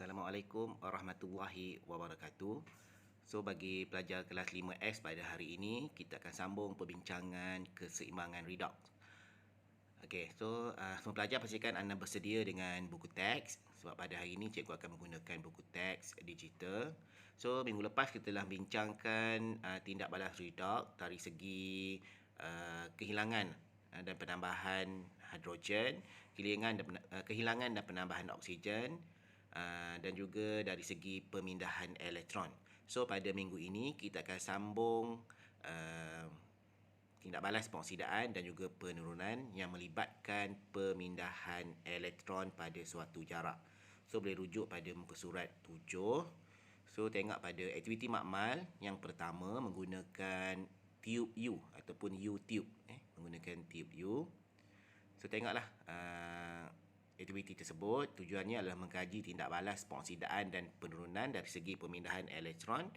Assalamualaikum warahmatullahi wabarakatuh. So, bagi pelajar kelas 5S pada hari ini, kita akan sambung perbincangan keseimbangan redox. Okey, so semua pelajar pastikan anda bersedia dengan buku teks sebab pada hari ini cikgu akan menggunakan buku teks digital. So, minggu lepas kita telah bincangkan tindak balas redox dari segi kehilangan dan penambahan hidrogen, kehilangan dan penambahan oksigen, dan juga dari segi pemindahan elektron. So, pada minggu ini kita akan sambung tindak balas pengoksidaan dan juga penurunan yang melibatkan pemindahan elektron pada suatu jarak. So, boleh rujuk pada muka surat 7. So, tengok pada aktiviti makmal yang pertama menggunakan tube U ataupun U-tube. Menggunakan tube U. So, tengoklah aktiviti tersebut. Tujuannya adalah mengkaji tindak balas pengoksidaan dan penurunan dari segi pemindahan elektron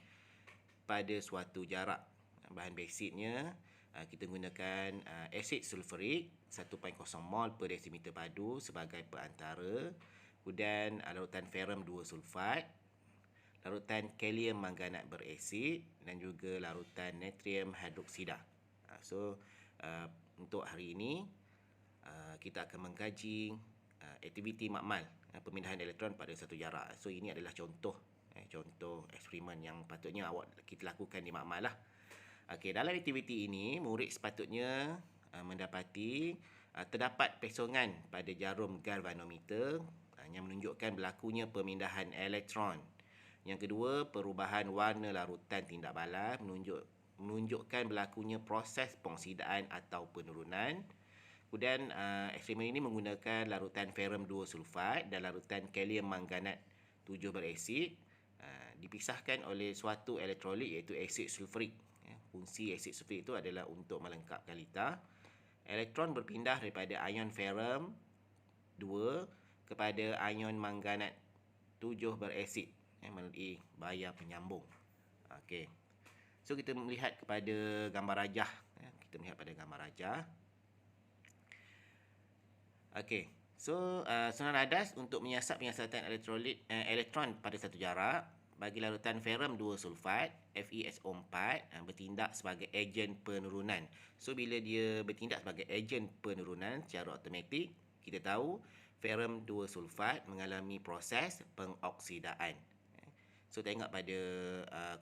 pada suatu jarak. Bahan basicnya kita gunakan asid sulfurik 1.0 mol per desimeter padu sebagai perantara. Kemudian larutan ferrum 2 sulfat, larutan kalium manganat berasid dan juga larutan natrium hidroksida. So, untuk hari ini kita akan mengkaji aktiviti makmal pemindahan elektron pada satu jarak. So, ini adalah contoh eksperimen yang patutnya kita lakukan di makmal lah. Okey, dalam aktiviti ini murid sepatutnya mendapati terdapat pesongan pada jarum galvanometer yang menunjukkan berlakunya pemindahan elektron. Yang kedua, perubahan warna larutan tindak balas menunjukkan berlakunya proses pengoksidaan atau penurunan. Kemudian eksperimen ini menggunakan larutan ferrum 2 sulfat dan larutan kalium manganat 7 berasid, dipisahkan oleh suatu elektrolit iaitu asid sulfurik. Fungsi asid sulfurik itu adalah untuk melengkapkan litar. Elektron berpindah daripada ion ferrum 2 kepada ion manganat 7 berasid melalui bayar penyambung. Okey. So, kita melihat kepada gambar rajah. Kita melihat pada gambar rajah. Okey. So, senarai adas untuk menyiasat penyiasatan elektron pada satu jarak, bagi larutan ferrum 2 sulfat FeSO4 bertindak sebagai ejen penurunan. So, bila dia bertindak sebagai ejen penurunan secara automatik, kita tahu ferrum 2 sulfat mengalami proses pengoksidaan. So, tengok pada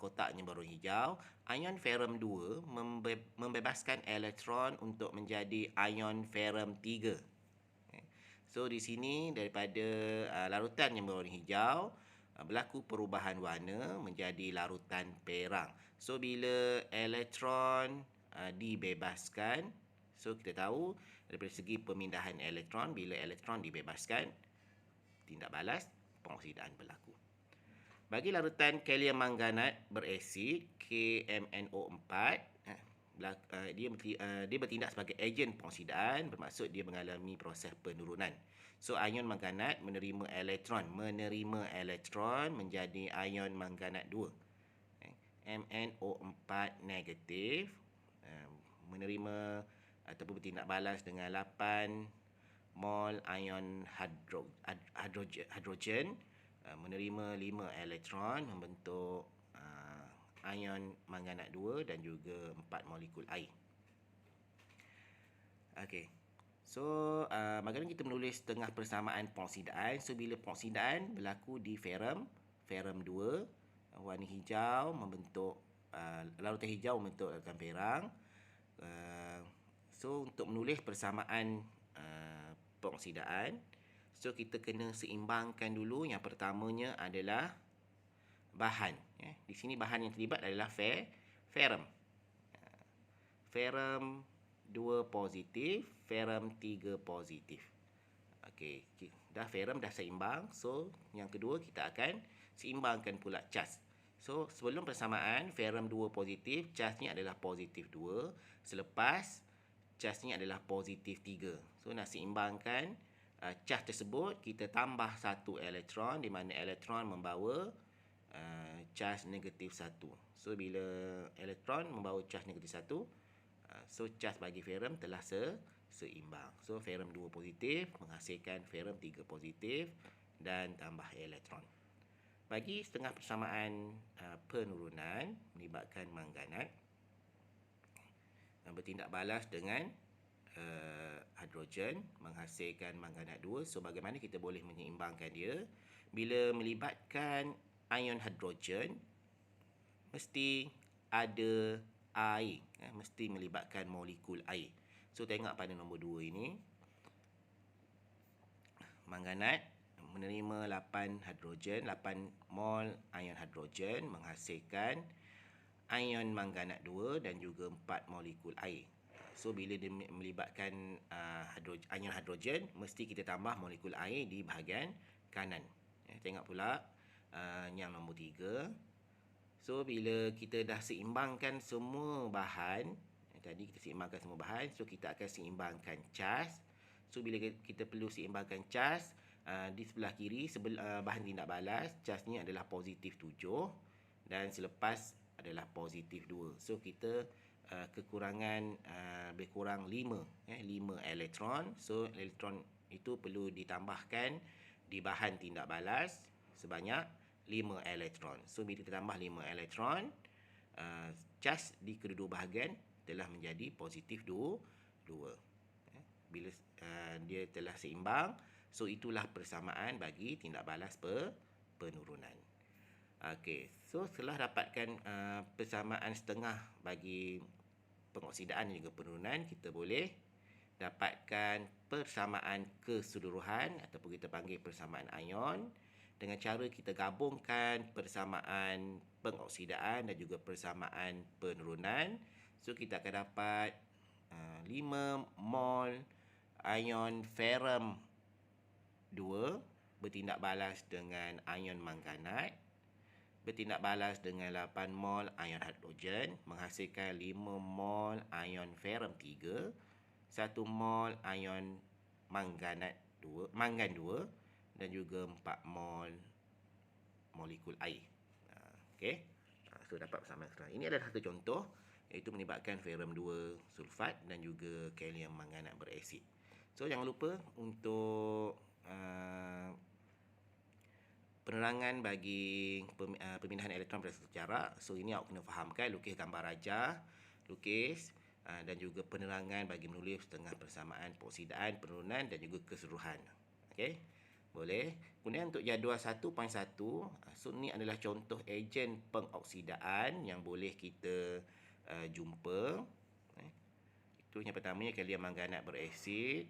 kotaknya berwarna hijau, ion ferrum 2 membebaskan elektron untuk menjadi ion ferrum 3. So, di sini daripada larutan yang berwarna hijau berlaku perubahan warna menjadi larutan perang. So, bila elektron dibebaskan, so kita tahu daripada segi pemindahan elektron, bila elektron dibebaskan, tindak balas pengoksidaan berlaku. Bagi larutan kalium manganat berasid KMNO4, dia bertindak sebagai ejen pengoksidaan, bermaksud dia mengalami proses penurunan. So, ion manganat menerima elektron menjadi ion manganat 2. MnO4 negatif menerima ataupun bertindak balas dengan 8 mol ion hidrogen, menerima 5 elektron membentuk ion manganat 2 dan juga 4 molekul air. Okey. So, bagaimana kita menulis tengah persamaan pengoksidaan? So, bila pengoksidaan berlaku di ferrum 2, warna hijau membentuk larutan hijau membentuk larutan perang. So, untuk menulis persamaan pengoksidaan, so kita kena seimbangkan dulu. Yang pertamanya adalah bahan. Di sini bahan yang terlibat adalah ferrum. Ferrum 2 positif, ferrum 3 positif. Okey, dah ferrum dah seimbang. So, yang kedua kita akan seimbangkan pula cas. So, sebelum persamaan ferrum 2 positif, casnya adalah positif 2. Selepas, casnya adalah positif 3. So, nak seimbangkan cas tersebut, kita tambah 1 elektron di mana elektron membawa cas negatif 1. So, bila elektron membawa cas negatif 1, so cas bagi ferrum telah seimbang. So, ferrum 2 positif menghasilkan ferrum 3 positif dan tambah elektron. Bagi setengah persamaan penurunan melibatkan manganat bertindak balas dengan hidrogen menghasilkan manganat 2. So bagaimana kita boleh menyeimbangkan dia? Bila melibatkan ion hidrogen mesti ada air, mesti melibatkan molekul air. So tengok pada nombor 2 ini, manganat menerima 8 hidrogen, 8 mol ion hidrogen menghasilkan ion manganat 2 dan juga 4 molekul air. So bila dia melibatkan ion hidrogen, mesti kita tambah molekul air di bahagian kanan. Tengok pula yang nombor 3. So bila kita dah seimbangkan semua bahan, tadi kita seimbangkan semua bahan, so kita akan seimbangkan cas. So bila kita perlu seimbangkan cas, di sebelah kiri bahan tindak balas, cas ni adalah positif 7 dan selepas adalah positif 2. So kita kekurangan lebih kurang 5 elektron. So elektron itu perlu ditambahkan di bahan tindak balas sebanyak 5 elektron. So bila kita tambah 5 elektron, cas di kedua-dua bahagian telah menjadi positif 2. Bila dia telah seimbang, so itulah persamaan bagi tindak balas penurunan. Okey, so setelah dapatkan persamaan setengah bagi pengoksidaan dan juga penurunan, kita boleh dapatkan persamaan keseluruhan ataupun kita panggil persamaan ion dengan cara kita gabungkan persamaan pengoksidaan dan juga persamaan penurunan. So kita akan dapat 5 mol ion ferrum 2 bertindak balas dengan ion manganat, bertindak balas dengan 8 mol ion hidrogen menghasilkan 5 mol ion ferrum 3, 1 mol ion mangan 2 dan juga 4 mol molekul air. Okey. So dapat persamaan setelah. Ini adalah satu contoh, iaitu melibatkan ferrum 2 sulfat dan juga kalium manganat berasid. So jangan lupa untuk penerangan bagi pemindahan elektron pada satu jarak. So ini awak kena fahamkan, lukis gambar rajah, lukis dan juga penerangan bagi menulis setengah persamaan pengoksidaan, penurunan dan juga keseluruhan. Okey. Boleh. Kemudian untuk jadual 1.1, so ni adalah contoh ejen pengoksidaan yang boleh kita jumpa. Itu yang pertamanya kalium manganat berasid,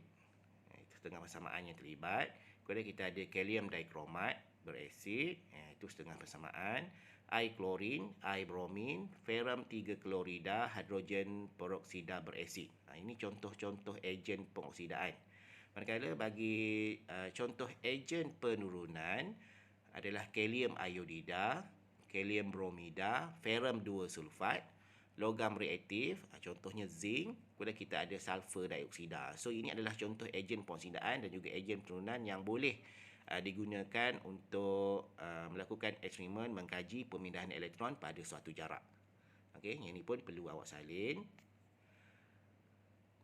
itu setengah persamaan yang terlibat. Kemudian kita ada kalium dikromat berasid, itu setengah persamaan. Air klorin, air bromin, ferrum 3 klorida, hidrogen peroksida berasid. Ini contoh-contoh ejen pengoksidaan. Manakala bagi contoh ejen penurunan adalah kalium iodida, kalium bromida, ferrum 2 sulfat, logam reaktif, contohnya zinc, kemudian kita ada sulfur dioksida. So ini adalah contoh ejen pengoksidaan dan juga ejen penurunan yang boleh digunakan untuk melakukan eksperimen mengkaji pemindahan elektron pada suatu jarak. Okey, yang ini pun perlu awak salin.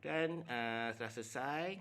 Dan setelah selesai,